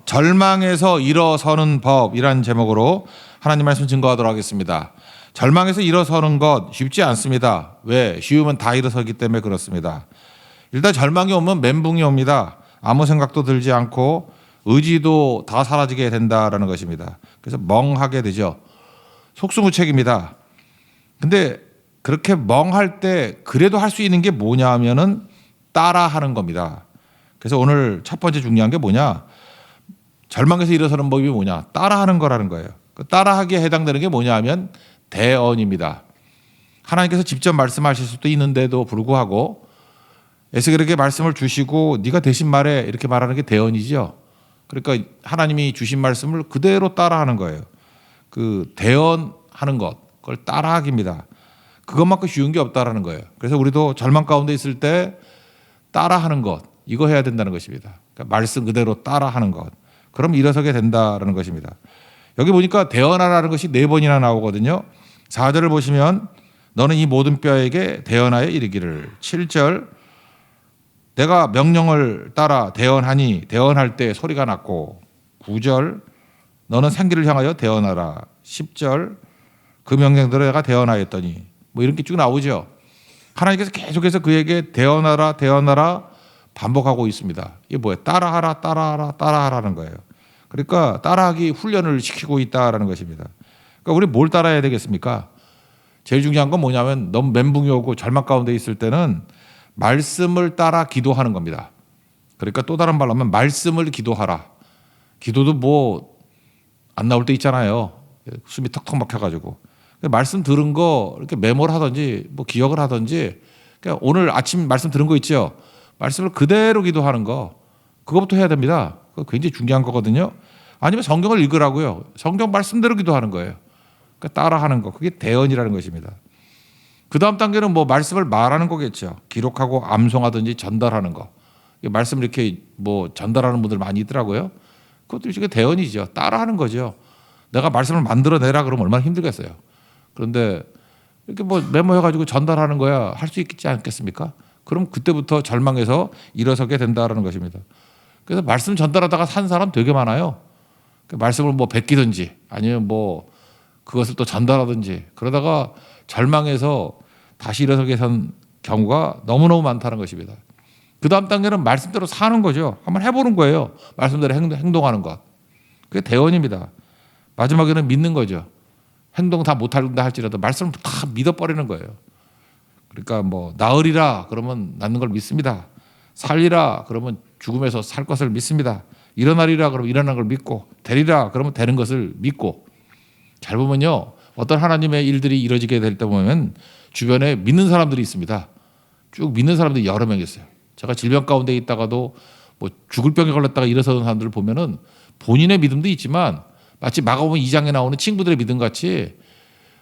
절망에서 일어서는 법이란 제목으로 하나님 말씀 증거하도록 하겠습니다. 절망에서 일어서는 것 쉽지 않습니다. 왜? 쉬우면 다 일어서기 때문에 그렇습니다. 일단 절망이 오면 멘붕이 옵니다. 아무 생각도 들지 않고 의지도 다 사라지게 된다라는 것입니다. 그래서 멍하게 되죠. 속수무책입니다. 근데 그렇게 멍할 때 그래도 할 수 있는 게 뭐냐 하면은 따라하는 겁니다. 그래서 오늘 첫 번째 중요한 게 뭐냐? 절망에서 일어서는 법이 뭐냐? 따라하는 거라는 거예요. 그 따라하기에 해당되는 게 뭐냐 하면 대언입니다. 하나님께서 직접 말씀하실 수도 있는데도 불구하고 에스겔에게 말씀을 주시고 네가 대신 말해 이렇게 말하는 게 대언이죠. 그러니까 하나님이 주신 말씀을 그대로 따라하는 거예요. 그 대언하는 것, 그걸 따라하기입니다. 그것만큼 쉬운 게 없다라는 거예요. 그래서 우리도 절망 가운데 있을 때 따라하는 것, 이거 해야 된다는 것입니다. 그러니까 말씀 그대로 따라하는 것. 그럼 일어서게 된다라는 것입니다. 여기 보니까 대언하라는 것이 4번이나 나오거든요. 4절을 보시면 너는 이 모든 뼈에게 대언하여 이르기를. 7절 내가 명령을 따라 대언하니 대언할 때 소리가 났고. 9절 너는 생기를 향하여 대언하라. 10절 그 명령대로 내가 대언하였더니 뭐 이런 게 쭉 나오죠. 하나님께서 계속해서 그에게 대언하라 대언하라 반복하고 있습니다. 이게 뭐예요? 따라하라 따라하라 따라하라는 거예요. 그러니까 따라하기 훈련을 시키고 있다라는 것입니다. 그러니까 우리 뭘 따라해야 되겠습니까? 제일 중요한 건 뭐냐면 너무 멘붕이 오고 절망 가운데 있을 때는 말씀을 따라 기도하는 겁니다. 그러니까 또 다른 말로 하면 말씀을 기도하라. 기도도 뭐 안 나올 때 있잖아요. 숨이 턱턱 막혀가지고. 말씀 들은 거 이렇게 메모를 하든지 뭐 기억을 하든지 그러니까 오늘 아침 말씀 들은 거 있죠. 말씀을 그대로 기도하는 거 그것부터 해야 됩니다. 그거 굉장히 중요한 거거든요. 아니면 성경을 읽으라고요. 성경 말씀대로 기도하는 거예요. 그러니까 따라하는 거 그게 대언이라는 것입니다. 그 다음 단계는 뭐 말씀을 말하는 거겠죠. 기록하고 암송하든지 전달하는 거. 말씀을 이렇게 뭐 전달하는 분들 많이 있더라고요. 그것도 일종의 대언이죠. 따라하는 거죠. 내가 말씀을 만들어내라 그러면 얼마나 힘들겠어요. 그런데 이렇게 뭐 메모해가지고 전달하는 거야 할 수 있지 않겠습니까? 그럼 그때부터 절망에서 일어서게 된다라는 것입니다. 그래서 말씀 전달하다가 산 사람 되게 많아요. 말씀을 뭐 베끼든지 아니면 뭐 그것을 또 전달하든지 그러다가 절망에서 다시 일어서게 된 경우가 너무너무 많다는 것입니다. 그 다음 단계는 말씀대로 사는 거죠. 한번 해보는 거예요. 말씀대로 행동하는 것. 그게 대언입니다. 마지막에는 믿는 거죠. 행동 다 못한다 할지라도 말씀을 다 믿어버리는 거예요. 그러니까 뭐 나으리라 그러면 낫는 걸 믿습니다. 살리라 그러면 죽음에서 살 것을 믿습니다. 일어나리라 그러면 일어나는 걸 믿고 되리라 그러면 되는 것을 믿고 잘 보면요. 어떤 하나님의 일들이 이루어지게 될 때 보면 주변에 믿는 사람들이 있습니다. 쭉 믿는 사람들이 여러 명 있어요. 제가 질병 가운데 있다가도 뭐 죽을 병에 걸렸다가 일어서는 사람들을 보면은 본인의 믿음도 있지만 마치 마가복음 2장에 나오는 친구들의 믿음 같이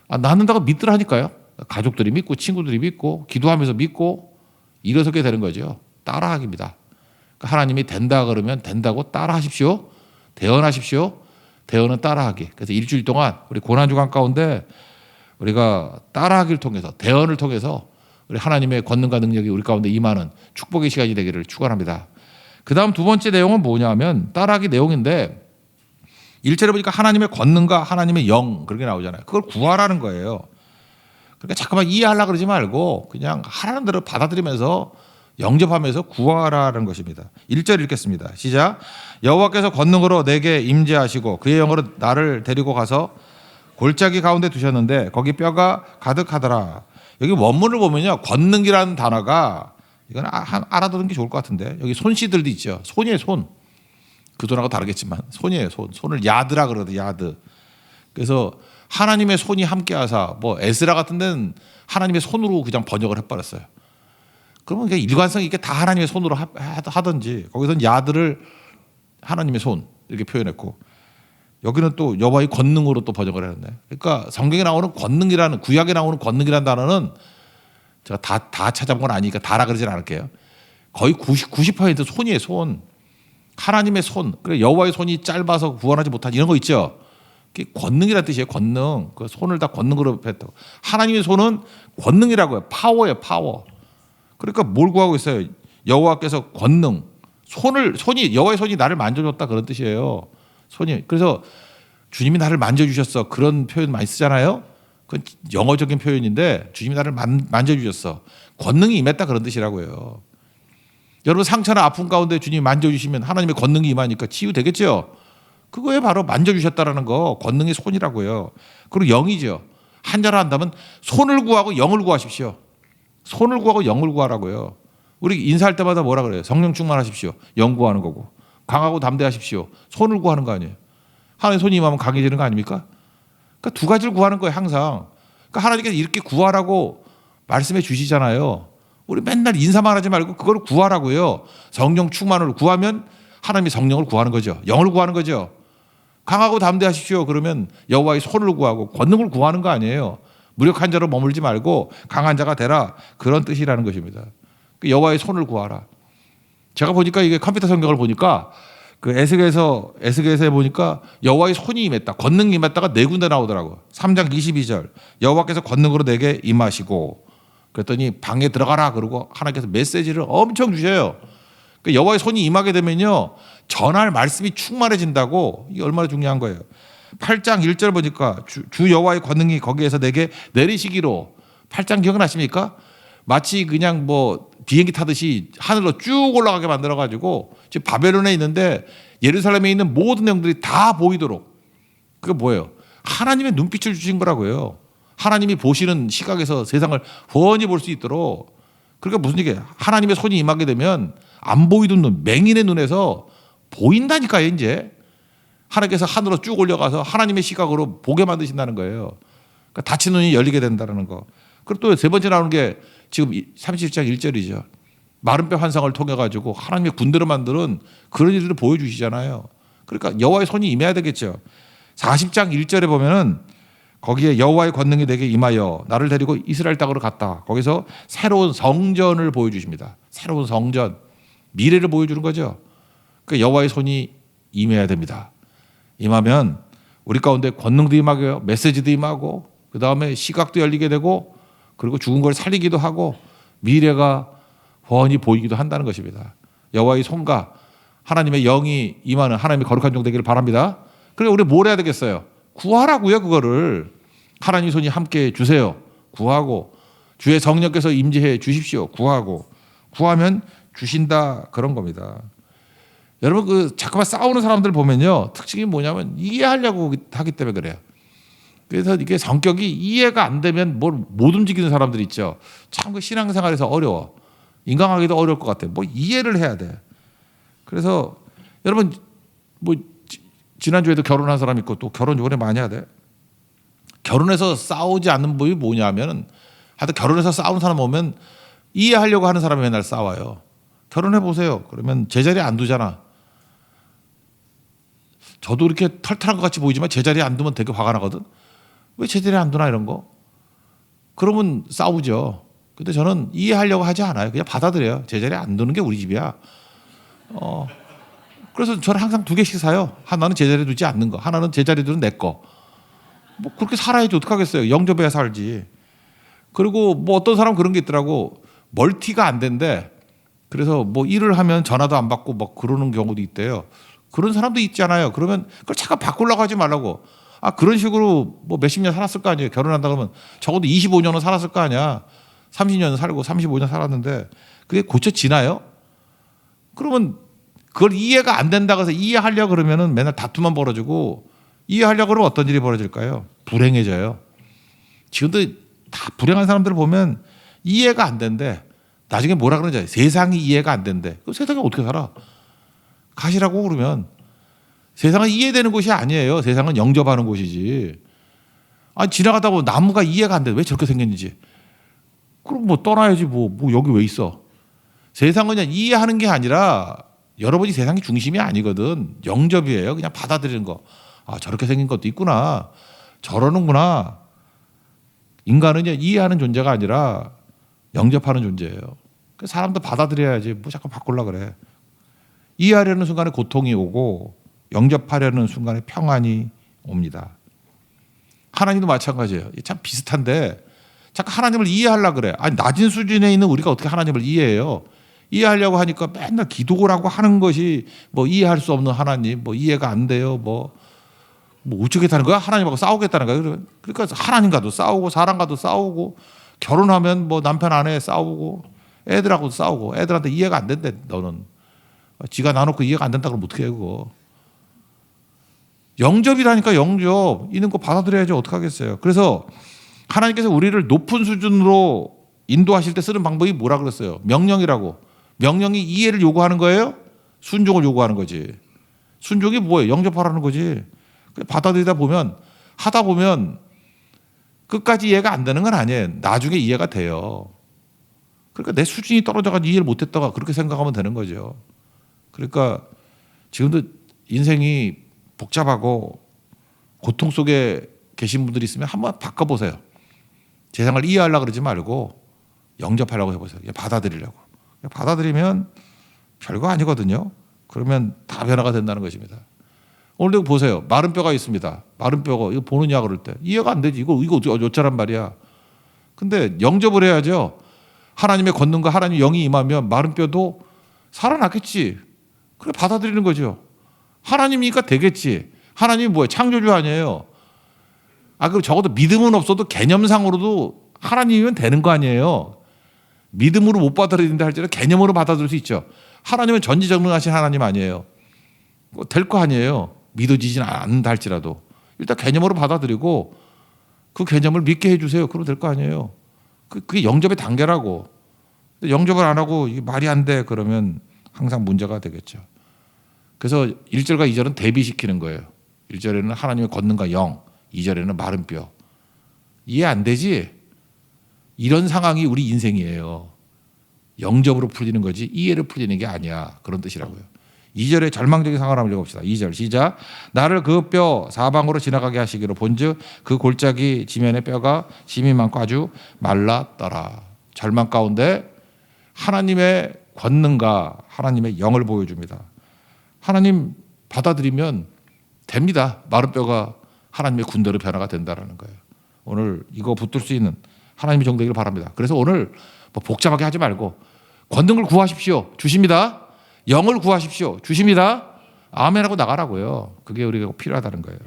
낫는다고 믿더라니까요. 가족들이 믿고 친구들이 믿고 기도하면서 믿고 일어서게 되는 거죠. 따라하기입니다. 그러니까 하나님이 된다 그러면 된다고 따라하십시오. 대언하십시오. 대언은 따라하기. 그래서 일주일 동안 우리 고난주간 가운데 우리가 따라하기를 통해서 대언을 통해서 우리 하나님의 권능과 능력이 우리 가운데 임하는 축복의 시간이 되기를 축원합니다. 그 다음 두 번째 내용은 뭐냐면 따라하기 내용인데 1절에 보니까 하나님의 권능과 하나님의 영 그렇게 나오잖아요. 그걸 구하라는 거예요. 그러니까 잠깐만 이해하려고 그러지 말고 그냥 하라는 대로 받아들이면서 영접하면서 구하라는 것입니다. 1절 읽겠습니다. 시작. 여호와께서 권능으로 내게 임재하시고 그의 영으로 나를 데리고 가서 골짜기 가운데 두셨는데 거기 뼈가 가득하더라. 여기 원문을 보면요. 권능이라는 단어가 이건 알아두는 게 좋을 것 같은데 여기 손씨들도 있죠. 손이에요 손. 그 손하고 다르겠지만 손이에요 손. 손을 야드라 그러거든요. 야드. 그래서 하나님의 손이 함께하사 뭐 에스라 같은 데는 하나님의 손으로 그냥 번역을 해버렸어요. 그러면 그냥 일관성 있게 다 하나님의 손으로 하든지 거기서는 야드를 하나님의 손 이렇게 표현했고 여기는 또 여호와의 권능으로 또 번역을 했네. 그러니까 성경에 나오는 권능이라는 구약에 나오는 권능이라는 단어는 제가 다 찾아본 건 아니니까 다라 그러진 않을게요. 거의 90% 손이에요 손. 하나님의 손. 그래 여호와의 손이 짧아서 구원하지 못한 이런 거 있죠. 그게 권능이라는 뜻이에요. 권능. 그 손을 다 권능으로 했다고. 하나님의 손은 권능이라고요. 파워예요. 파워. 그러니까 뭘 구하고 있어요? 여호와께서 권능, 손이 여호와의 손이 나를 만져줬다 그런 뜻이에요. 손이. 그래서 주님이 나를 만져주셨어 그런 표현 많이 쓰잖아요. 그건 영어적인 표현인데 주님이 나를 만져주셨어. 권능이 임했다 그런 뜻이라고요. 여러분 상처나 아픔 가운데 주님이 만져주시면 하나님의 권능이 임하니까 치유되겠죠. 그거에 바로 만져주셨다라는 거 권능의 손이라고요. 그리고 영이죠. 한자로 한다면 손을 구하고 영을 구하십시오. 손을 구하고 영을 구하라고요. 우리 인사할 때마다 뭐라 그래요? 성령 충만하십시오. 영 구하는 거고. 강하고 담대하십시오. 손을 구하는 거 아니에요. 하나님의 손이 임하면 강해지는 거 아닙니까? 그러니까 두 가지를 구하는 거예요. 항상. 그러니까 하나님께서 이렇게 구하라고 말씀해 주시잖아요. 우리 맨날 인사만 하지 말고 그걸 구하라고요. 성령 충만을 구하면 하나님의 성령을 구하는 거죠. 영을 구하는 거죠. 강하고 담대하십시오. 그러면 여호와의 손을 구하고 권능을 구하는 거 아니에요. 무력한 자로 머물지 말고 강한 자가 되라. 그런 뜻이라는 것입니다. 여호와의 손을 구하라. 제가 보니까 이게 컴퓨터 성경을 보니까 그 에스겔서에 보니까 여호와의 손이 임했다. 권능이 임했다가 네 군데 나오더라고요. 3장 22절. 여호와께서 권능으로 내게 임하시고 그랬더니 방에 들어가라 그러고 하나님께서 메시지를 엄청 주셔요. 그러니까 여호와의 손이 임하게 되면요. 전할 말씀이 충만해진다고. 이게 얼마나 중요한 거예요. 8장 1절 보니까 주 여호와의 권능이 거기에서 내게 내리시기로. 8장 기억나십니까? 마치 그냥 뭐 비행기 타듯이 하늘로 쭉 올라가게 만들어가지고 지금 바벨론에 있는데 예루살렘에 있는 모든 내용들이 다 보이도록. 그게 뭐예요? 하나님의 눈빛을 주신 거라고요. 하나님이 보시는 시각에서 세상을 훤히 볼 수 있도록. 그러니까 무슨 얘기예요? 하나님의 손이 임하게 되면 안 보이던 눈, 맹인의 눈에서 보인다니까요. 이제 하나님께서 하늘로 쭉 올려가서 하나님의 시각으로 보게 만드신다는 거예요. 그러니까 닫힌 눈이 열리게 된다는 거. 그리고 또 세 번째 나오는 게 지금 37장 1절이죠. 마른 뼈 환상을 통해 가지고 하나님의 군대로 만드는 그런 일들을 보여주시잖아요. 그러니까 여호와의 손이 임해야 되겠죠. 40장 1절에 보면은 거기에 여호와의 권능이 내게 임하여 나를 데리고 이스라엘 땅으로 갔다. 거기서 새로운 성전을 보여주십니다. 새로운 성전, 미래를 보여주는 거죠. 그러니까 여호와의 손이 임해야 됩니다. 임하면 우리 가운데 권능도 임하고요, 메시지도 임하고, 그 다음에 시각도 열리게 되고, 그리고 죽은 걸 살리기도 하고, 미래가 훤히 보이기도 한다는 것입니다. 여호와의 손과 하나님의 영이 임하는 하나님의 거룩한 종 되기를 바랍니다. 그러니까 우리 뭘 해야 되겠어요? 구하라고요. 그거를 하나님 손이 함께 주세요. 구하고 주의 성령께서 임재해 주십시오. 구하고 구하면 주신다 그런 겁니다. 여러분 그 자꾸만 싸우는 사람들 보면요 특징이 뭐냐면 이해하려고 하기 때문에 그래요. 그래서 이게 성격이 이해가 안 되면 뭘 못 움직이는 사람들 있죠. 참 그 신앙생활에서 어려워. 인간하기도 어려울 것 같아요. 뭐 이해를 해야 돼. 그래서 여러분 뭐 지난주에도 결혼한 사람 있고 또 결혼 요번에 많이 해야 돼. 결혼해서 싸우지 않는 법이 뭐냐면 하여튼 결혼해서 싸우는 사람 오면 이해하려고 하는 사람이 맨날 싸워요. 결혼해 보세요. 그러면 제자리에 안 두잖아. 저도 이렇게 털털한 것 같이 보이지만 제자리에 안 두면 되게 화가 나거든. 왜 제자리에 안 두나 이런 거. 그러면 싸우죠. 근데 저는 이해하려고 하지 않아요. 그냥 받아들여요. 제자리에 안 두는 게 우리 집이야. 그래서 저는 항상 두 개씩 사요. 하나는 제자리에 두지 않는 거. 하나는 제자리에 두는 내 거. 뭐 그렇게 살아야지 어떡하겠어요. 영접해야 살지. 그리고 뭐 어떤 사람은 그런 게 있더라고. 멀티가 안 된대. 그래서 뭐 일을 하면 전화도 안 받고 막 그러는 경우도 있대요. 그런 사람도 있잖아요. 그러면 그걸 잠깐 바꾸려고 하지 말라고. 아 그런 식으로 뭐 몇십 년 살았을 거 아니에요. 결혼한다 그러면 적어도 25년은 살았을 거 아니야. 30년 살고 35년 살았는데 그게 고쳐지나요? 그러면 그걸 이해가 안 된다고 해서 이해하려고 그러면은 맨날 다툼만 벌어지고 이해하려고 그러면 어떤 일이 벌어질까요? 불행해져요. 지금도 다 불행한 사람들을 보면 이해가 안 된대. 나중에 뭐라 그러는지 세상이 이해가 안 된대. 그럼 세상이 어떻게 살아? 가시라고 그러면 세상은 이해되는 곳이 아니에요. 세상은 영접하는 곳이지. 아니 지나가다 보면 나무가 이해가 안 돼. 왜 저렇게 생겼는지. 그럼 뭐 떠나야지 뭐 여기 왜 있어. 세상은 그냥 이해하는 게 아니라 여러분이 세상의 중심이 아니거든. 영접이에요. 그냥 받아들이는 거. 아 저렇게 생긴 것도 있구나. 저러는구나. 인간은 그냥 이해하는 존재가 아니라 영접하는 존재예요. 사람도 받아들여야지 뭐 자꾸 바꾸려고 그래. 이해하려는 순간에 고통이 오고 영접하려는 순간에 평안이 옵니다. 하나님도 마찬가지예요. 참 비슷한데 자꾸 하나님을 이해하려고 그래. 아니 낮은 수준에 있는 우리가 어떻게 하나님을 이해해요. 이해하려고 하니까 맨날 기도라고 하는 것이 뭐 이해할 수 없는 하나님, 뭐 이해가 안 돼요. 뭐 어쩌겠다는 거야? 하나님하고 싸우겠다는 거야. 그러니까 하나님과도 싸우고 사람과도 싸우고 결혼하면 뭐 남편 아내 싸우고 애들하고도 싸우고 애들한테 이해가 안 된대. 너는 지가 나놓고 이해가 안 된다 그러면 어떻게 해 그거. 영접이라니까 영접. 있는 거 받아들여야지 어떡하겠어요. 그래서 하나님께서 우리를 높은 수준으로 인도하실 때 쓰는 방법이 뭐라 그랬어요? 명령이라고. 명령이 이해를 요구하는 거예요? 순종을 요구하는 거지. 순종이 뭐예요? 영접하라는 거지. 받아들이다 보면 하다 보면 끝까지 이해가 안 되는 건 아니에요. 나중에 이해가 돼요. 그러니까 내 수준이 떨어져가지고 이해를 못했다가 그렇게 생각하면 되는 거죠. 그러니까 지금도 인생이 복잡하고 고통 속에 계신 분들이 있으면 한번 바꿔보세요. 세상을 이해하려고 그러지 말고 영접하려고 해보세요. 받아들이려고. 받아들이면 별거 아니거든요. 그러면 다 변화가 된다는 것입니다. 오늘도 보세요. 마른 뼈가 있습니다. 마른 뼈가 이거 보느냐 그럴 때 이해가 안 되지. 이거 어쩌란 말이야. 근데 영접을 해야죠. 하나님의 권능과 하나님의 영이 임하면 마른 뼈도 살아났겠지. 그래 받아들이는 거죠. 하나님이니까 되겠지. 하나님이 뭐예요? 창조주 아니에요. 그럼 적어도 믿음은 없어도 개념상으로도 하나님이면 되는 거 아니에요. 믿음으로 못 받아들인다 할지라도 개념으로 받아들일 수 있죠. 하나님은 전지전능하신 하나님 아니에요. 될 거 아니에요. 믿어지지는 않는다 할지라도 일단 개념으로 받아들이고 그 개념을 믿게 해주세요. 그러면 될 거 아니에요. 그게 영접의 단계라고. 영접을 안 하고 이게 말이 안 돼 그러면 항상 문제가 되겠죠. 그래서 1절과 2절은 대비시키는 거예요. 1절에는 하나님의 권능과 영, 2절에는 마른 뼈. 이해 안 되지? 이런 상황이 우리 인생이에요. 영접으로 풀리는 거지 이해를 풀리는 게 아니야. 그런 뜻이라고요. 2절의 절망적인 상황을 한번 읽어봅시다. 2절 시작. 나를 그 뼈 사방으로 지나가게 하시기로 본즉 그 골짜기 지면의 뼈가 심이 많고 아주 말랐더라. 절망 가운데 하나님의 권능과 하나님의 영을 보여줍니다. 하나님 받아들이면 됩니다. 마른 뼈가 하나님의 군대로 변화가 된다는 거예요. 오늘 이거 붙들 수 있는 하나님의 정되기를 바랍니다. 그래서 오늘 뭐 복잡하게 하지 말고 권능을 구하십시오. 주십니다. 영을 구하십시오. 주십니다. 아멘 하고 나가라고요. 그게 우리가 필요하다는 거예요.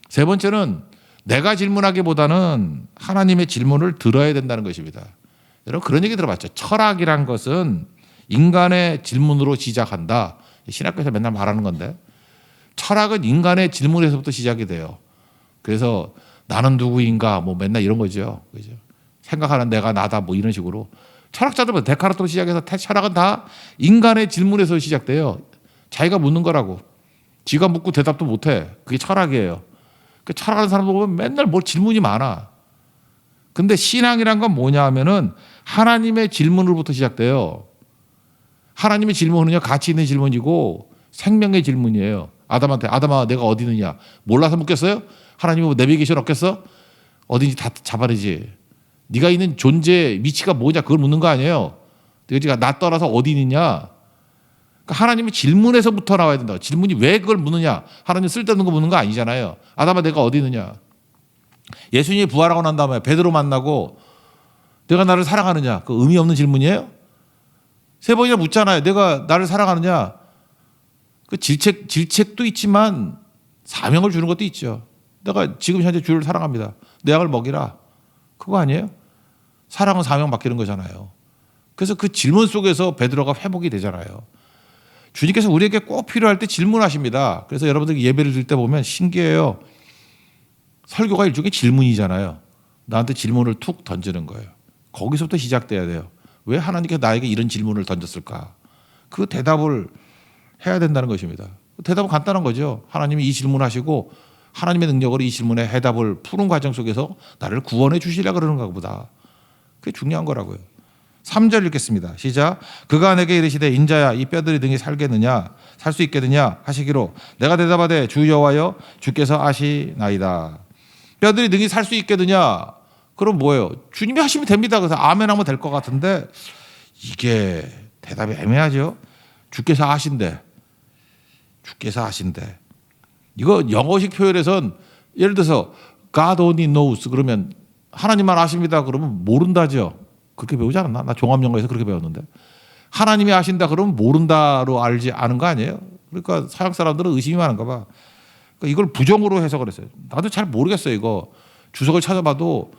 세 번째는 내가 질문하기보다는 하나님의 질문을 들어야 된다는 것입니다. 여러분 그런 얘기 들어봤죠. 철학이란 것은 인간의 질문으로 시작한다. 신학교에서 맨날 말하는 건데 철학은 인간의 질문에서부터 시작이 돼요. 그래서 나는 누구인가 뭐 맨날 이런 거죠. 그죠? 생각하는 내가 나다 뭐 이런 식으로 철학자들은 데카르트로 시작해서 철학은 다 인간의 질문에서 시작돼요. 자기가 묻는 거라고. 지가 묻고 대답도 못해. 그게 철학이에요. 그 철학하는 사람들 보면 맨날 뭘 질문이 많아. 근데 신앙이란 건 뭐냐 하면은 하나님의 질문으로부터 시작돼요. 하나님의 질문은요 가치 있는 질문이고 생명의 질문이에요. 아담한테 아담아 내가 어디 있느냐 몰라서 묻겠어요? 하나님이 뭐 내비게이션 없겠어? 어딘지 다 잡아내지. 네가 있는 존재의 위치가 뭐냐 그걸 묻는 거 아니에요. 네가 나 떠나서 어디 있느냐. 그러니까 하나님의 질문에서부터 나와야 된다. 질문이 왜 그걸 묻느냐. 하나님 쓸데없는 거 묻는 거 아니잖아요. 아담아 내가 어디 있느냐. 예수님이 부활하고 난 다음에 베드로 만나고 내가 나를 사랑하느냐. 그 의미 없는 질문이에요. 세 번이나 묻잖아요. 내가 나를 사랑하느냐. 그 질책도 있지만 사명을 주는 것도 있죠. 내가 지금 현재 주를 사랑합니다. 내 양을 먹이라. 그거 아니에요? 사랑은 사명 맡기는 거잖아요. 그래서 그 질문 속에서 베드로가 회복이 되잖아요. 주님께서 우리에게 꼭 필요할 때 질문하십니다. 그래서 여러분들이 예배를 드릴 때 보면 신기해요. 설교가 일종의 질문이잖아요. 나한테 질문을 툭 던지는 거예요. 거기서부터 시작돼야 돼요. 왜 하나님께서 나에게 이런 질문을 던졌을까? 그 대답을 해야 된다는 것입니다. 대답은 간단한 거죠. 하나님이 이 질문하시고 하나님의 능력으로 이 질문에 해답을 푸는 과정 속에서 나를 구원해 주시려고 그러는가 보다. 그게 중요한 거라고요. 3절 읽겠습니다. 시작. 그가 내게 이르시되 인자야 이 뼈들이 등이 살겠느냐 살 수 있겠느냐 하시기로 내가 대답하되 주 여호와여 주께서 아시나이다. 뼈들이 등이 살 수 있겠느냐 그럼 뭐예요? 주님이 하시면 됩니다. 그래서 아멘 하면 될 것 같은데 이게 대답이 애매하죠. 주께서 아신대. 주께서 아신대. 이거 영어식 표현에선 예를 들어서 God only knows 그러면 하나님만 아십니다. 그러면 모른다죠. 그렇게 배우지 않았나? 나 종합영어에서 그렇게 배웠는데. 하나님이 아신다 그러면 모른다로 알지 않은 거 아니에요? 그러니까 서양 사람들은 의심이 많은가 봐. 그러니까 이걸 부정으로 해석을 했어요. 나도 잘 모르겠어요. 이거 주석을 찾아봐도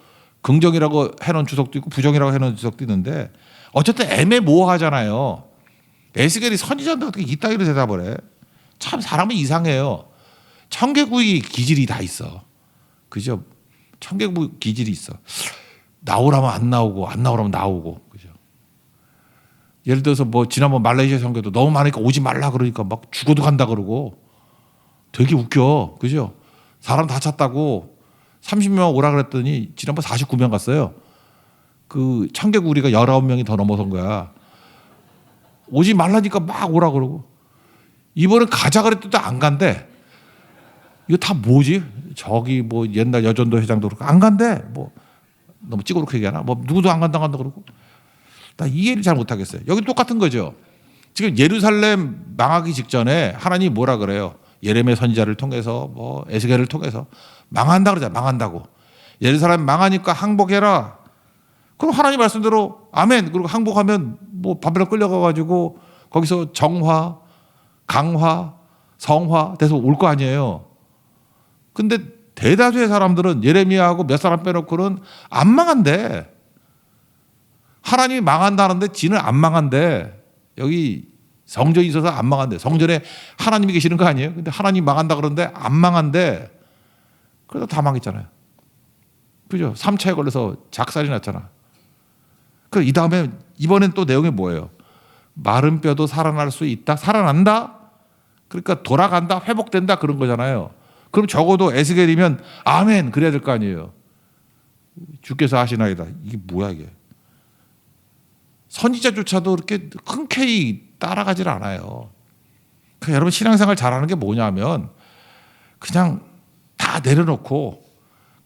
긍정이라고 해놓은 주석도 있고 부정이라고 해놓은 주석도 있는데 어쨌든 애매모호하잖아요. 에스겔이 선지자인데 어떻게 이따위로 대답을 해? 참 사람은 이상해요. 청개구이 기질이 다 있어. 그죠? 청개구이 기질이 있어. 나오라면 안 나오고 안 나오라면 나오고. 그죠? 예를 들어서 뭐 지난번 말레이시아 선교도 너무 많으니까 오지 말라 그러니까 막 죽어도 간다 그러고 되게 웃겨. 그죠? 사람 다 찼다고 30명 오라 그랬더니 지난번 49명 갔어요. 그 청개구리가 19명이 더 넘어선 거야. 오지 말라니까 막 오라 그러고 이번엔 가자 그랬더니 안 간대. 이거 다 뭐지? 저기 뭐 옛날 여전도 회장도 그렇고 안 간대. 뭐 너무 찌그럽게 얘기하나? 뭐 누구도 안 간다 그러고 나 이해를 잘 못하겠어요. 여기 똑같은 거죠. 지금 예루살렘 망하기 직전에 하나님이 뭐라 그래요? 예레미야 선지자를 통해서 뭐 에스겔을 통해서 망한다 그러잖아. 망한다고. 예루살렘 망하니까 항복해라. 그럼 하나님 말씀대로 아멘. 그리고 항복하면 뭐 바벨론 끌려가 가지고 거기서 정화, 강화, 성화 돼서 올 거 아니에요. 근데 대다수의 사람들은 예레미야하고 몇 사람 빼놓고는 안 망한대. 하나님이 망한다는데 지는 안 망한대. 여기 성전이 있어서 안 망한대. 성전에 하나님이 계시는 거 아니에요? 근데 하나님이 망한다 그러는데 안 망한대. 그래서 다 망했잖아요. 그죠? 3차에 걸려서 작살이 났잖아. 그 이 다음에 이번엔 또 내용이 뭐예요? 마른 뼈도 살아날 수 있다? 살아난다? 그러니까 돌아간다? 회복된다? 그런 거잖아요. 그럼 적어도 에스겔이면 아멘 그래야 될 거 아니에요. 주께서 하시나이다. 이게 뭐야 이게. 선지자조차도 그렇게 흔쾌히 따라가질 않아요. 그러니까 여러분 신앙생활 잘하는 게 뭐냐면 그냥 다 내려놓고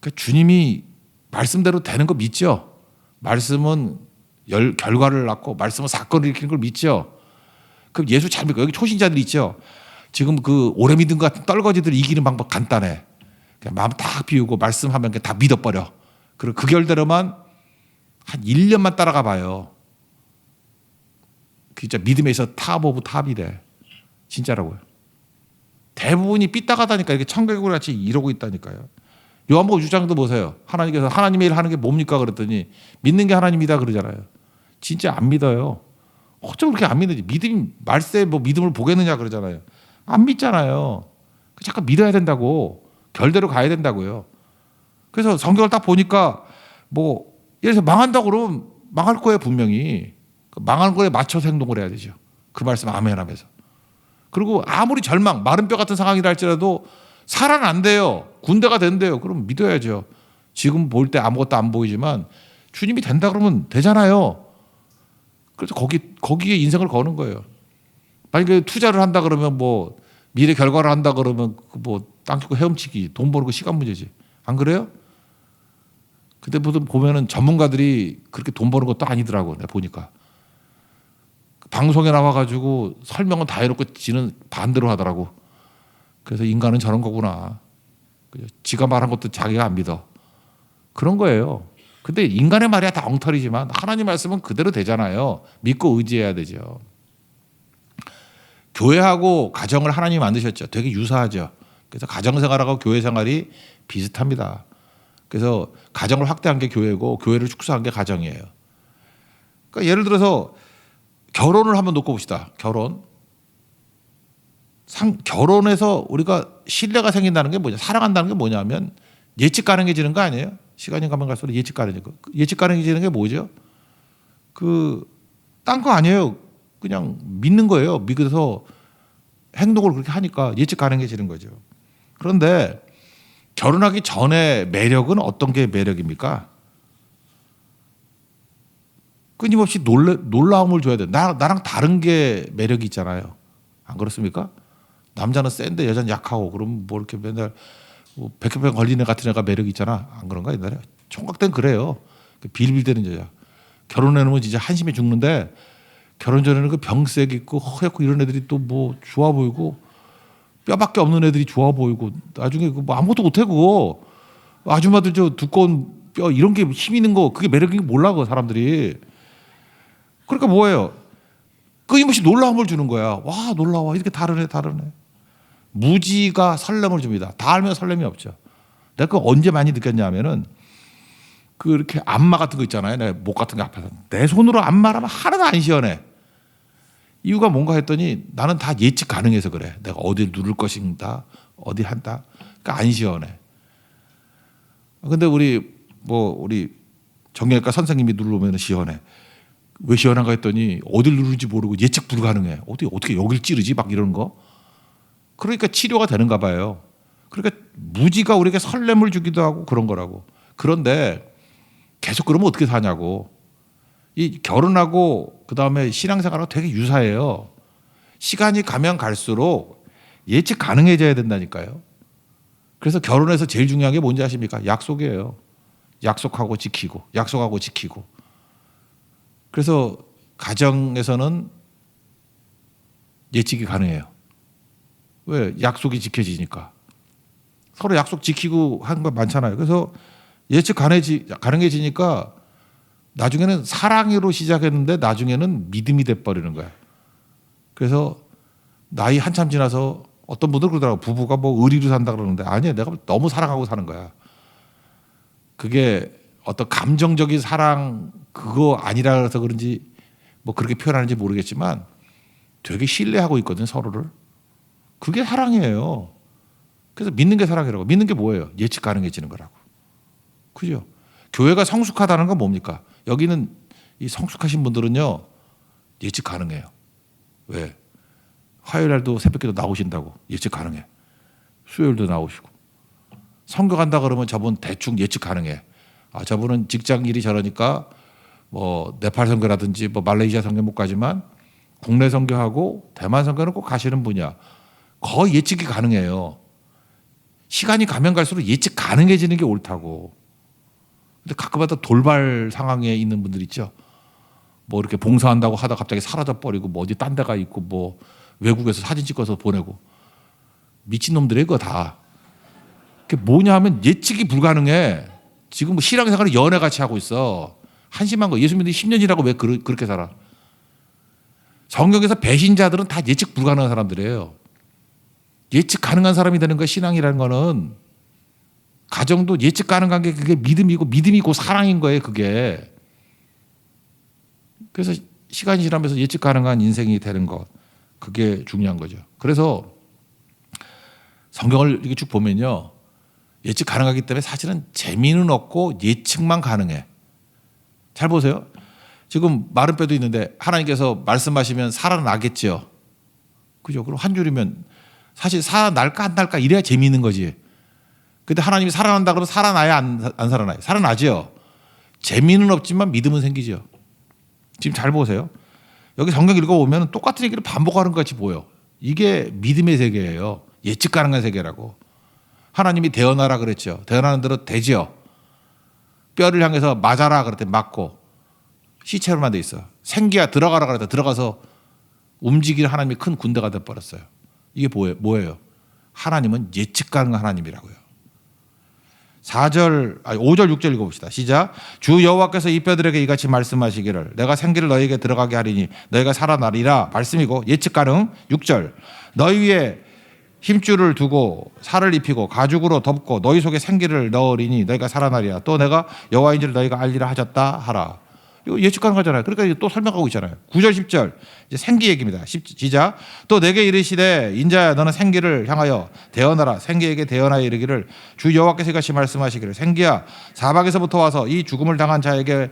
그러니까 주님이 말씀대로 되는 거 믿죠. 말씀은 결과를 낳고 말씀은 사건을 일으키는 걸 믿죠. 그럼 예수 잘 믿고 여기 초신자들 있죠. 지금 그 오래 믿은 것 같은 떨거지들 이기는 방법 간단해. 그냥 마음 딱 비우고 말씀하면 그냥 다 믿어버려. 그리고 그 결대로만 한 1년만 따라가 봐요. 진짜 믿음에서 탑 오브 탑이 돼. 진짜라고요. 대부분이 삐딱하다니까 이렇게 청개구리 같이 이러고 있다니까요. 요한복음 6장도 보세요. 하나님께서 하나님의 일 하는 게 뭡니까 그랬더니 믿는 게 하나님이다 그러잖아요. 진짜 안 믿어요. 어쩜 그렇게 안 믿는지. 믿음 말세 뭐 믿음을 보겠느냐 그러잖아요. 안 믿잖아요. 잠깐 믿어야 된다고. 결대로 가야 된다고요. 그래서 성경을 딱 보니까 뭐 예를 들어서 망한다고 그러면 망할 거예요 분명히. 망하는 거에 맞춰서 행동을 해야 되죠. 그 말씀 아멘 하면서. 그리고 아무리 절망 마른 뼈 같은 상황이라 할지라도 살아난대요. 군대가 된대요. 그럼 믿어야죠. 지금 볼 때 아무것도 안 보이지만 주님이 된다 그러면 되잖아요. 그래서 거기에 인생을 거는 거예요. 만약에 투자를 한다 그러면 뭐 미래 결과를 한다 그러면 뭐 땅 키고 헤엄치기 돈 버는 거 시간 문제지. 안 그래요? 근데 보면은 전문가들이 그렇게 돈 버는 것도 아니더라고. 내가 보니까. 방송에 나와가지고 설명은 다 해놓고 지는 반대로 하더라고. 그래서 인간은 저런 거구나. 지가 말한 것도 자기가 안 믿어. 그런 거예요. 근데 인간의 말이야 다 엉터리지만 하나님 말씀은 그대로 되잖아요. 믿고 의지해야 되죠. 교회하고 가정을 하나님이 만드셨죠. 되게 유사하죠. 그래서 가정생활하고 교회생활이 비슷합니다. 그래서 가정을 확대한 게 교회고 교회를 축소한 게 가정이에요. 그러니까 예를 들어서 결혼을 한번 놓고 봅시다. 결혼에서 우리가 신뢰가 생긴다는 게 뭐냐, 사랑한다는 게 뭐냐면 예측 가능해지는 거 아니에요? 시간이 가면 갈수록 예측 가능해지고. 예측 가능해지는 게 뭐죠? 딴 거 아니에요. 그냥 믿는 거예요. 믿어서 행동을 그렇게 하니까 예측 가능해지는 거죠. 그런데 결혼하기 전에 매력은 어떤 게 매력입니까? 끊임없이 놀라움을 줘야 돼. 나랑 다른 게 매력이 있잖아요. 안 그렇습니까? 남자는 센데 여자는 약하고 그럼 뭐 이렇게 맨날 뭐 백혈병 걸린 애 같은 애가 매력이 있잖아. 안 그런가 옛날에? 총각 때는 그래요. 빌빌대는 여자. 결혼해놓으면 진짜 한심해 죽는데 결혼 전에는 그 병색 있고 허옇고 이런 애들이 또 뭐 좋아 보이고 뼈밖에 없는 애들이 좋아 보이고 나중에 뭐 아무것도 못해 그거. 아줌마들 저 두꺼운 뼈 이런 게 힘 있는 거 그게 매력인 게 몰라 그 사람들이. 그러니까 뭐예요? 끊임없이 놀라움을 주는 거야. 와, 놀라워. 이렇게 다르네, 다르네. 무지가 설렘을 줍니다. 다 알면 설렘이 없죠. 내가 그 언제 많이 느꼈냐면은 그 이렇게 안마 같은 거 있잖아요. 내 목 같은 거 앞에서 내 손으로 안마하면 하나도 안 시원해. 이유가 뭔가 했더니 나는 다 예측 가능해서 그래. 내가 어디 누를 것인가, 어디 한다. 그러니까 안 시원해. 근데 우리 정형외과 선생님이 누르면 시원해. 왜 시원한가 했더니 어딜 누르는지 모르고 예측 불가능해. 어떻게 여길 찌르지? 막 이런 거. 그러니까 치료가 되는가 봐요. 그러니까 무지가 우리에게 설렘을 주기도 하고 그런 거라고. 그런데 계속 그러면 어떻게 사냐고. 이 결혼하고 그다음에 신앙생활하고 되게 유사해요. 시간이 가면 갈수록 예측 가능해져야 된다니까요. 그래서 결혼에서 제일 중요한 게 뭔지 아십니까? 약속이에요. 약속하고 지키고, 약속하고 지키고. 그래서 가정에서는 예측이 가능해요. 왜? 약속이 지켜지니까. 서로 약속 지키고 하는 거 많잖아요. 그래서 예측 가능해지니까 나중에는 사랑으로 시작했는데 나중에는 믿음이 돼버리는 거야. 그래서 나이 한참 지나서 어떤 분들 그러더라고. 부부가 뭐 의리로 산다 그러는데 아니야. 내가 너무 사랑하고 사는 거야. 그게 어떤 감정적인 사랑 그거 아니라 그래서 그런지 뭐 그렇게 표현하는지 모르겠지만 되게 신뢰하고 있거든 서로를. 그게 사랑이에요. 그래서 믿는 게 사랑이라고. 믿는 게 뭐예요? 예측 가능해지는 거라고. 그죠? 교회가 성숙하다는 건 뭡니까? 여기는 이 성숙하신 분들은요 예측 가능해요. 왜? 화요일 날도 새벽기도 나오신다고 예측 가능해. 수요일도 나오시고. 선교 간다 그러면 저분 대충 예측 가능해. 아, 저분은 직장 일이 저러니까 뭐 네팔 선교라든지 뭐 말레이시아 선교 못 가지만 국내 선교하고 대만 선교는 꼭 가시는 분이야. 거의 예측이 가능해요. 시간이 가면 갈수록 예측 가능해지는 게 옳다고. 근데 가끔마다 돌발 상황에 있는 분들 있죠. 뭐 이렇게 봉사한다고 하다 갑자기 사라져 버리고 뭐 어디 딴 데가 있고 뭐 외국에서 사진 찍어서 보내고 미친놈들이에요 그거 다. 그게 뭐냐 하면 예측이 불가능해. 지금 뭐 신앙생활을 연애같이 하고 있어. 한심한 거. 예수 믿는 10년이라고 왜 그렇게 살아. 성경에서 배신자들은 다 예측 불가능한 사람들이에요. 예측 가능한 사람이 되는 거야. 신앙이라는 거는. 가정도 예측 가능한 게 그게 믿음이고 사랑인 거예요. 그게. 그래서 시간이 지나면서 예측 가능한 인생이 되는 것. 그게 중요한 거죠. 그래서 성경을 이렇게 쭉 보면요. 예측 가능하기 때문에 사실은 재미는 없고 예측만 가능해. 잘 보세요. 지금 마른 뼈도 있는데 하나님께서 말씀하시면 살아나겠죠. 그죠? 그럼 한 줄이면 사실 살아날까 안 날까 이래야 재미있는 거지. 근데 하나님이 살아난다 그러면 살아나야 안 살아나요? 살아나죠. 재미는 없지만 믿음은 생기죠. 지금 잘 보세요. 여기 성경 읽어보면 똑같은 얘기를 반복하는 것 같이 보여. 이게 믿음의 세계예요. 예측 가능한 세계라고. 하나님이 대언하라 그랬죠. 대언하는 대로 되죠. 뼈를 향해서 맞아라 그랬더니 맞고 시체로만 돼 있어. 생기야 들어가라 그랬다 들어가서 움직이는 하나님이 큰 군대가 돼버렸어요. 이게 뭐예요? 하나님은 예측 가능한 하나님이라고요. 5절 6절 읽어봅시다. 시작. 주 여호와께서 이 뼈들에게 이같이 말씀하시기를 내가 생기를 너희에게 들어가게 하리니 너희가 살아나리라 말씀이고 예측 가능. 6절 너희 위에 힘줄을 두고 살을 입히고 가죽으로 덮고 너희 속에 생기를 넣으리니 너희가 살아나리라. 또 내가 여호와인 줄 너희가 알리라 하셨다 하라. 이거 예측 가능하잖아요. 그러니까 또 설명하고 있잖아요. 9절 10절 이제 생기 얘기입니다. 시작. 또 내게 이르시되 인자야 너는 생기를 향하여 대언하라. 생기에게 대언하여 이르기를 주 여호와께서 이같이 말씀하시기를 생기야 사박에서부터 와서 이 죽음을 당한 자에게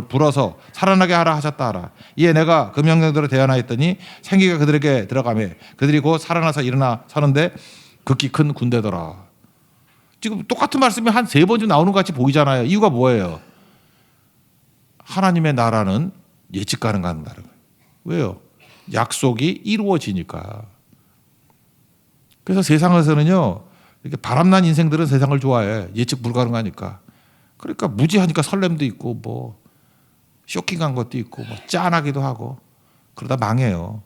불어서 살아나게 하라 하셨다 하라. 이에 내가 그 명령대로 대언하였더니 생기가 그들에게 들어가매 그들이 곧 살아나서 일어나 서는데 극히 큰 군대더라. 지금 똑같은 말씀이 한 3번쯤 나오는 것 같이 보이잖아요. 이유가 뭐예요? 하나님의 나라는 예측 가능한 나라예요. 왜요? 약속이 이루어지니까. 그래서 세상에서는요, 이렇게 바람난 인생들은 세상을 좋아해. 예측 불가능하니까. 그러니까 무지하니까 설렘도 있고, 뭐, 쇼킹한 것도 있고, 뭐, 짠하기도 하고, 그러다 망해요.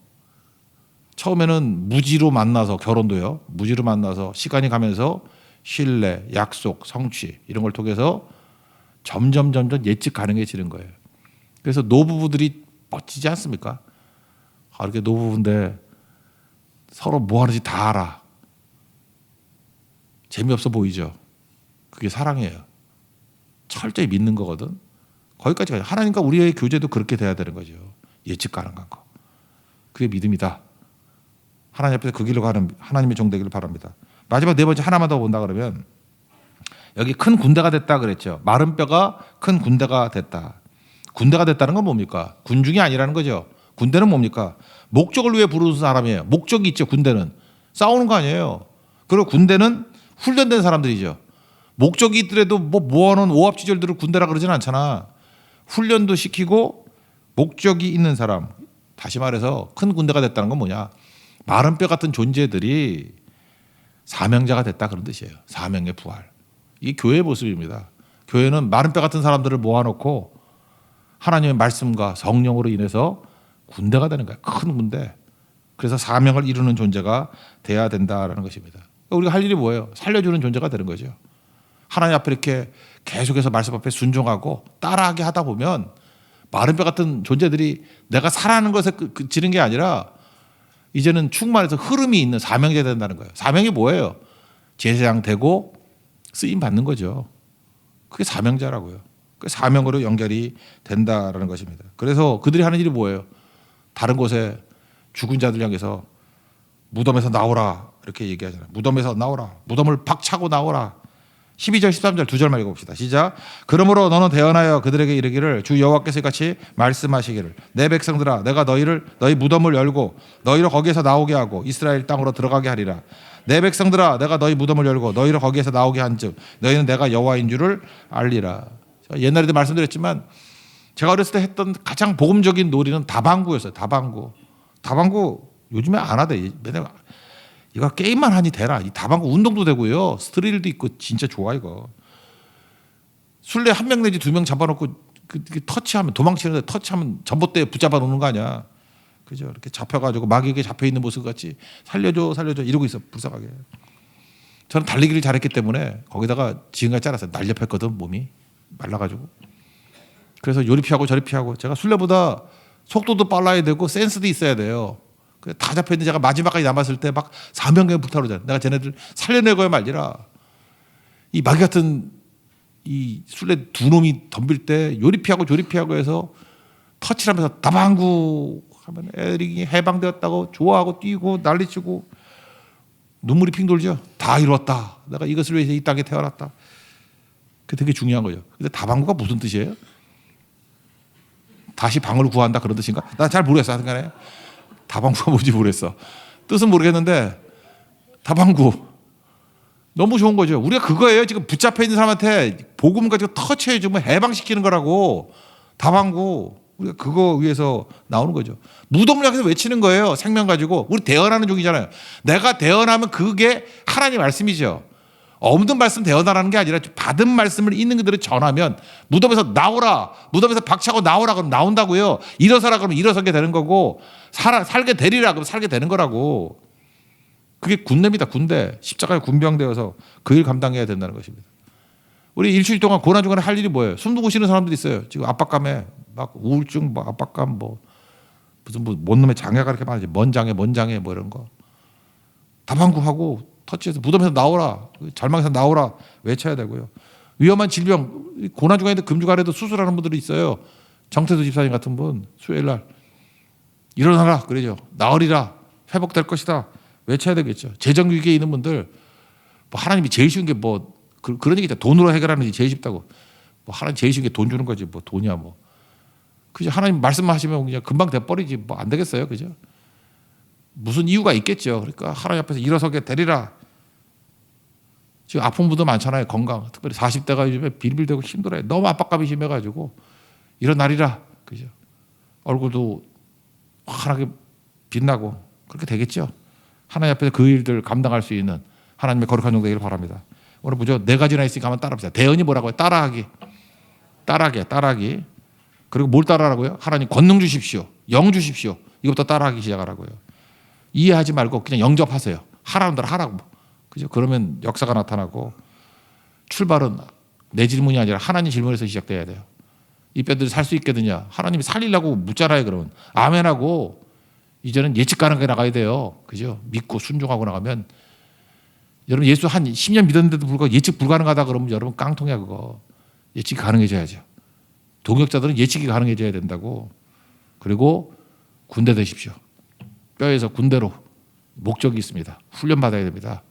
처음에는 무지로 만나서, 결혼도요, 무지로 만나서 시간이 가면서 신뢰, 약속, 성취, 이런 걸 통해서 점점 예측 가능해지는 거예요. 그래서 노부부들이 멋지지 않습니까? 이렇게 노부부인데 서로 뭐 하는지 다 알아. 재미없어 보이죠? 그게 사랑이에요. 철저히 믿는 거거든. 거기까지 가요. 하나님과 우리의 교제도 그렇게 돼야 되는 거죠. 예측 가능한 거. 그게 믿음이다. 하나님 앞에서 그 길로 가는 하나님의 종 되기를 바랍니다. 마지막 네 번째 하나만 더 본다 그러면 여기 큰 군대가 됐다 그랬죠. 마른 뼈가 큰 군대가 됐다. 군대가 됐다는 건 뭡니까? 군중이 아니라는 거죠. 군대는 뭡니까? 목적을 위해 부르는 사람이에요. 목적이 있죠. 군대는 싸우는 거 아니에요. 그리고 군대는 훈련된 사람들이죠. 목적이 있더라도 뭐 모아놓은 오합지졸들을 군대라 그러진 않잖아. 훈련도 시키고 목적이 있는 사람. 다시 말해서 큰 군대가 됐다는 건 뭐냐? 마른 뼈 같은 존재들이 사명자가 됐다 그런 뜻이에요. 사명의 부활. 이게 교회의 모습입니다. 교회는 마른 뼈 같은 사람들을 모아놓고 하나님의 말씀과 성령으로 인해서 군대가 되는 거야. 큰 군대. 그래서 사명을 이루는 존재가 돼야 된다라는 것입니다. 우리가 할 일이 뭐예요? 살려주는 존재가 되는 거죠. 하나님 앞에 이렇게 계속해서 말씀 앞에 순종하고 따라하게 하다 보면 마른 뼈 같은 존재들이 내가 살아가는 것에 그치는 게 아니라 이제는 충만해서 흐름이 있는 사명자가 된다는 거예요. 사명이 뭐예요? 제사장 되고 쓰임 받는 거죠. 그게 사명자라고요. 그 사명으로 연결이 된다라는 것입니다. 그래서 그들이 하는 일이 뭐예요? 다른 곳에 죽은 자들 향해서 무덤에서 나오라 이렇게 얘기하잖아요. 무덤에서 나오라. 무덤을 박차고 나오라. 12절 13절 두 절만 읽어봅시다. 시작. 그러므로 너는 대언하여 그들에게 이르기를 주 여호와께서 같이 말씀하시기를 내 백성들아 내가 너희 무덤을 열고 너희를 거기에서 나오게 하고 이스라엘 땅으로 들어가게 하리라. 내 백성들아 내가 너희 무덤을 열고 너희를 거기에서 나오게 한즉 너희는 내가 여호와인 줄을 알리라. 옛날에도 말씀드렸지만 제가 어렸을 때 했던 가장 복음적인 놀이는 다방구였어요. 다방구 요즘에 안 하대. 맨날 이거 게임만 하니 되나? 이 다방구 운동도 되고요. 스트릴도 있고 진짜 좋아 이거. 술래 한 명 내지 두 명 잡아놓고 터치하면 도망치는데 터치하면 전봇대에 붙잡아 놓는 거 아니야. 그죠? 이렇게 잡혀가지고 마귀에게 잡혀 있는 모습 같이 살려줘 이러고 있어 불쌍하게. 저는 달리기를 잘했기 때문에 거기다가 지금까지 자라서 날렵했거든 몸이 말라가지고. 그래서 요리 피하고 저리 피하고 제가 술래보다 속도도 빨라야 되고 센스도 있어야 돼요. 다 잡혀있는데 제가 마지막까지 남았을 때 막 사명감에 불타오르잖아요. 내가 쟤네들 살려내고야 말리라. 이 마귀 같은 이 술래 두 놈이 덤빌 때 요리 피하고 조리 피하고 해서 터치를 하면서 다방구 하면 애들이 해방되었다고 좋아하고 뛰고 난리치고 눈물이 핑 돌죠. 다 이뤘다. 내가 이것을 위해서 이 땅에 태어났다. 그게 되게 중요한 거죠. 근데 다방구가 무슨 뜻이에요? 다시 방을 구한다 그런 뜻인가? 난 잘 모르겠어. 하여튼간에 다방구가 뭔지 모르겠어. 뜻은 모르겠는데 다방구 너무 좋은 거죠. 우리가 그거예요. 지금 붙잡혀 있는 사람한테 복음 가지고 터치해 주면 해방시키는 거라고. 다방구 우리가 그거 위해서 나오는 거죠. 무덤을 향해서 외치는 거예요. 생명 가지고 우리 대언하는 중이잖아요. 내가 대언하면 그게 하나님 말씀이죠. 없는 말씀 대언하라는 게 아니라 받은 말씀을 있는 그대로 전하면 무덤에서 나오라. 무덤에서 박차고 나오라 그러면 나온다고요. 일어서라 그러면 일어서게 되는 거고 살게 되리라 그러면 살게 되는 거라고. 그게 군대입니다. 군대. 십자가에 군병되어서 그 일 감당해야 된다는 것입니다. 우리 일주일 동안 고난주간에 할 일이 뭐예요? 숨도 쉬는 사람들이 있어요. 지금 압박감에 막 우울증, 뭐 압박감, 무슨 뭔 놈의 장애가 그렇게 많아지. 뭔 장애 뭐 이런 거. 다방구하고 터치해서 무덤에서 나오라. 절망에서 나오라. 외쳐야 되고요. 위험한 질병, 고난주간에도 금주간에도 수술하는 분들이 있어요. 정태수 집사님 같은 분 수요일 날 일어나라 그러죠. 나으리라. 회복될 것이다. 외쳐야 되겠죠. 재정 위기에 있는 분들 하나님이 제일 쉬운 게 그런 얘기 있다. 돈으로 해결하는 게 제일 쉽다고. 하나님 제일 쉬운 게 돈 주는 거지. 돈이야 그죠? 하나님 말씀하시면 그냥 금방 돼버리지. 안 되겠어요. 그죠? 무슨 이유가 있겠죠. 그러니까 하나님 앞에서 일어서게 되리라. 지금 아픈 분도 많잖아요. 건강. 특별히 40대가 요즘에 빌빌대고 힘들어요. 너무 압박감이 심해가지고 일어나리라. 그죠? 얼굴도 환하게 빛나고 그렇게 되겠죠. 하나님 앞에서 그 일들 감당할 수 있는 하나님의 거룩한 종 되기를 바랍니다. 오늘 무조건 네 가지나 있으니까 한번 따라합시다. 대언이 뭐라고요? 따라하기. 그리고 뭘 따라하라고요? 하나님 권능 주십시오. 영 주십시오. 이것부터 따라하기 시작하라고요. 이해하지 말고 그냥 영접하세요. 하라는 대로 하라고. 그죠? 그러면 역사가 나타나고 출발은 내 질문이 아니라 하나님 질문에서 시작돼야 돼요. 이 뼈들이 살 수 있겠느냐? 하나님이 살리려고 묻잖아요. 그러면 아멘하고 이제는 예측 가능하게 나가야 돼요. 그죠? 믿고 순종하고 나가면 여러분 예수 한 10년 믿었는데도 불구하고 예측 불가능하다 그러면 여러분 깡통이야 그거. 예측이 가능해져야죠. 동역자들은 예측이 가능해져야 된다고. 그리고 군대 되십시오. 뼈에서 군대로 목적이 있습니다. 훈련받아야 됩니다.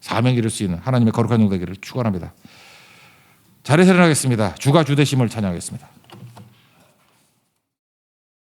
사명 이룰 수 있는 하나님의 거룩한 종 되기를 축원합니다. 자리에서 일어나겠습니다. 주가 주되심을 찬양하겠습니다.